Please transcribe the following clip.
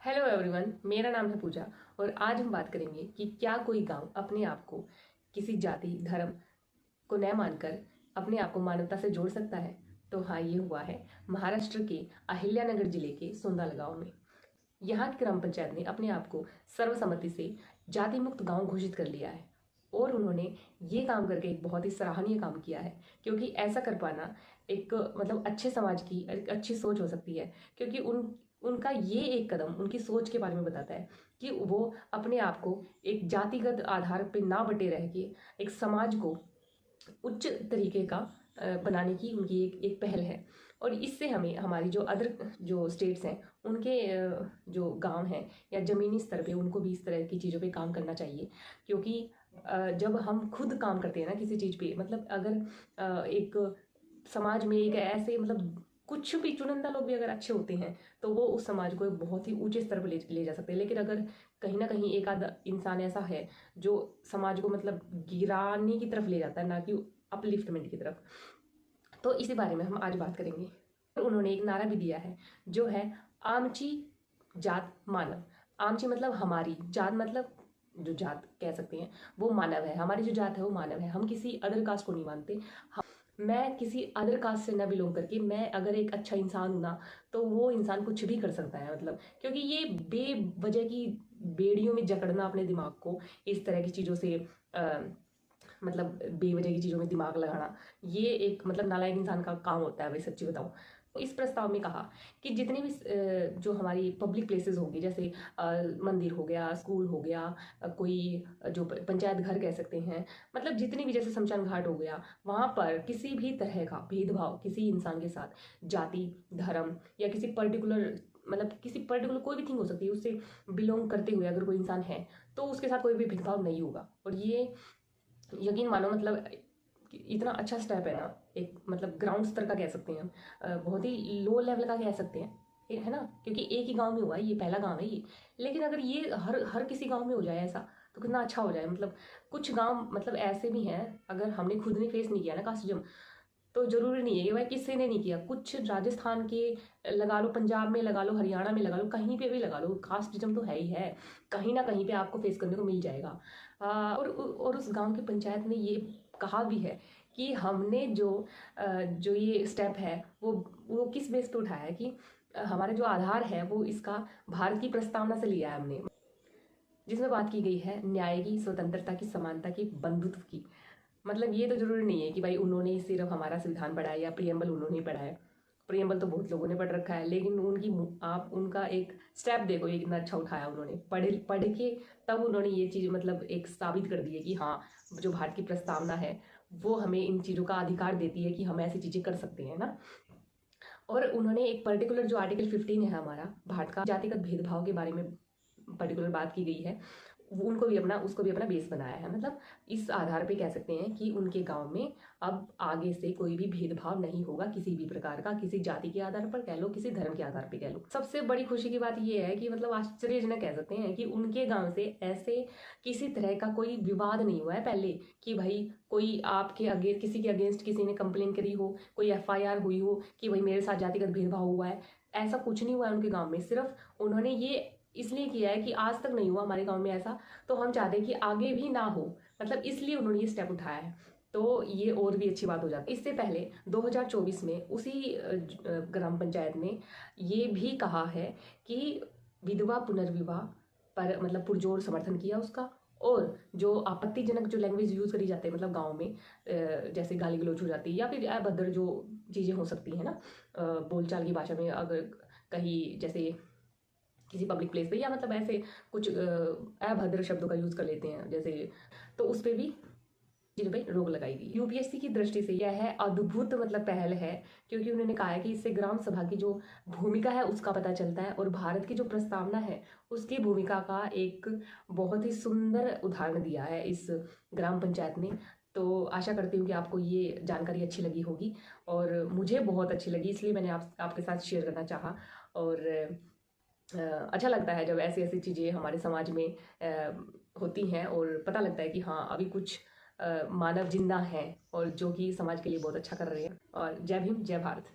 Hello everyone, मेरा नाम है पूजा और आज हम बात करेंगे कि क्या कोई गांव अपने आप को किसी जाति धर्म को न मानकर अपने आप को मानवता से जोड़ सकता है। तो हाँ, ये हुआ है महाराष्ट्र के अहिल्यानगर जिले के सोंदाल गांव में। यहाँ की ग्राम पंचायत ने अपने आप को सर्वसम्मति से जाति मुक्त गांव घोषित कर लिया है और उन्होंने ये काम करके एक बहुत ही सराहनीय काम किया है, क्योंकि ऐसा कर पाना एक अच्छे समाज की एक अच्छी सोच हो सकती है। क्योंकि उनका ये एक कदम उनकी सोच के बारे में बताता है कि वो अपने आप को एक जातिगत आधार पे ना बटे रह के एक समाज को उच्च तरीके का बनाने की उनकी एक पहल है। और इससे हमें हमारी जो अदर जो स्टेट्स हैं उनके जो गांव हैं या ज़मीनी स्तर पे उनको भी इस तरह की चीज़ों पे काम करना चाहिए। क्योंकि जब हम खुद काम करते हैं ना किसी चीज़ पे, अगर एक समाज में एक ऐसे कुछ भी चुनिंदा लोग भी अगर अच्छे होते हैं तो वो उस समाज को एक बहुत ही ऊंचे स्तर पर ले जा सकते हैं। लेकिन अगर कहीं ना कहीं एक आधा इंसान ऐसा है जो समाज को गिराने की तरफ ले जाता है, ना कि अपलिफ्टमेंट की तरफ, तो इसी बारे में हम आज बात करेंगे। उन्होंने एक नारा भी दिया है जो है आमची जात मानव। आमची मतलब हमारी, जात जो जात कह सकते हैं वो मानव है। हमारी जो जात है वो मानव है। हम किसी अदर कास्ट को नहीं मानते। मैं किसी अदर कास्ट से न बिलोंग करके मैं अगर एक अच्छा इंसान हूं ना, तो वो इंसान कुछ भी कर सकता है। क्योंकि ये बेवजह की बेड़ियों में जकड़ना अपने दिमाग को, इस तरह की चीज़ों से बेवजह की चीज़ों में दिमाग लगाना, ये एक नालायक इंसान का काम होता है। वैसे सच्ची बताऊं तो इस प्रस्ताव में कहा कि जितने भी जो हमारी पब्लिक प्लेसेस होंगी, जैसे मंदिर हो गया, स्कूल हो गया, कोई जो पंचायत घर कह सकते हैं, जितनी भी, जैसे शमशान घाट हो गया, वहाँ पर किसी भी तरह का भेदभाव किसी इंसान के साथ जाति धर्म या किसी पर्टिकुलर कोई भी थिंग हो सकती है, उससे बिलोंग करते हुए अगर कोई इंसान है तो उसके साथ कोई भी भेदभाव नहीं होगा। और ये यकीन मानो इतना अच्छा स्टेप है ना, एक ग्राउंड स्तर का कह सकते हैं हम, बहुत ही लो लेवल का कह सकते हैं, है ना। क्योंकि एक ही गांव में हुआ है, ये पहला गांव है ये। लेकिन अगर ये हर किसी गांव में हो जाए ऐसा, तो कितना अच्छा हो जाए। कुछ गांव ऐसे भी हैं, अगर हमने खुद ने फेस नहीं किया ना कास्टिज्म, तो जरूरी नहीं है कि भाई किसी ने नहीं किया। कुछ राजस्थान के लगा लो, पंजाब में लगा लो, हरियाणा में लगा लो, कहीं पे भी लगा लो, कास्टिज्म तो है ही है। कहीं ना कहीं पे आपको फेस करने को मिल जाएगा। और उस गांव की पंचायत ने ये कहा भी है कि हमने जो ये स्टेप है वो किस बेस पे उठाया है कि हमारा जो आधार है वो इसका भारत की प्रस्तावना से लिया है हमने, जिसमें बात की गई है न्याय की, स्वतंत्रता की, समानता की, बंधुत्व की। ये तो जरूरी नहीं है कि भाई उन्होंने सिर्फ हमारा संविधान पढ़ा है या प्रियम्बल उन्होंने ही पढ़ा है। प्रियम्बल तो बहुत लोगों ने पढ़ रखा है, लेकिन आप उनका एक स्टेप देखो, ये कितना अच्छा उठाया उन्होंने। पढ़ के तब उन्होंने ये चीज़ एक साबित कर दी है कि हाँ, जो भारत की प्रस्तावना है वो हमें इन चीज़ों का अधिकार देती है कि हम ऐसी चीज़ें कर सकते हैं ना। और उन्होंने एक पर्टिकुलर जो आर्टिकल 15 है हमारा भारत का, जातिगत भेदभाव के बारे में पर्टिकुलर बात की गई है, उसको भी अपना बेस बनाया है। इस आधार पे कह सकते हैं कि उनके गांव में अब आगे से कोई भी भेदभाव नहीं होगा किसी भी प्रकार का, किसी जाति के आधार पर कह लो, किसी धर्म के आधार पे कह लो। सबसे बड़ी खुशी की बात यह है कि आश्चर्यजनक कह सकते हैं कि उनके गांव से ऐसे किसी तरह का कोई विवाद नहीं हुआ है पहले, कि भाई कोई आपके अगेंस्ट, किसी के अगेंस्ट किसी ने कंप्लेन करी हो, कोई FIR हुई हो कि भाई मेरे साथ जातिगत भेदभाव हुआ है। ऐसा कुछ नहीं हुआ है उनके गाँव में। सिर्फ उन्होंने ये इसलिए किया है कि आज तक नहीं हुआ हमारे गांव में ऐसा, तो हम चाहते हैं कि आगे भी ना हो। इसलिए उन्होंने ये स्टेप उठाया है, तो ये और भी अच्छी बात हो जाती है। इससे पहले 2024 में उसी ग्राम पंचायत ने ये भी कहा है कि विधवा पुनर्विवाह पर पुरजोर समर्थन किया उसका। और जो आपत्तिजनक जो लैंग्वेज यूज करी जाती है गाँव में, जैसे गाली गलौज हो जाती है या फिर अभद्र जो चीज़ें हो सकती हैं ना बोलचाल की भाषा में, अगर कहीं जैसे किसी पब्लिक प्लेस पे या ऐसे कुछ अभद्र शब्दों का यूज कर लेते हैं जैसे, तो उस पर भी चीज़ों पे रोक लगाई गई। UPSC की दृष्टि से यह है अद्भुत पहल है, क्योंकि उन्होंने कहा है कि इससे ग्राम सभा की जो भूमिका है उसका पता चलता है और भारत की जो प्रस्तावना है उसकी भूमिका का एक बहुत ही सुंदर उदाहरण दिया है इस ग्राम पंचायत ने। तो आशा करती हूँ कि आपको ये जानकारी अच्छी लगी होगी, और मुझे बहुत अच्छी लगी, इसलिए मैंने आपके साथ शेयर करना चाहा। और अच्छा लगता है जब ऐसी ऐसी चीज़ें हमारे समाज में होती हैं और पता लगता है कि हाँ, अभी कुछ मानव जिंदा हैं और जो कि समाज के लिए बहुत अच्छा कर रहे हैं। और जय भीम, जय भारत।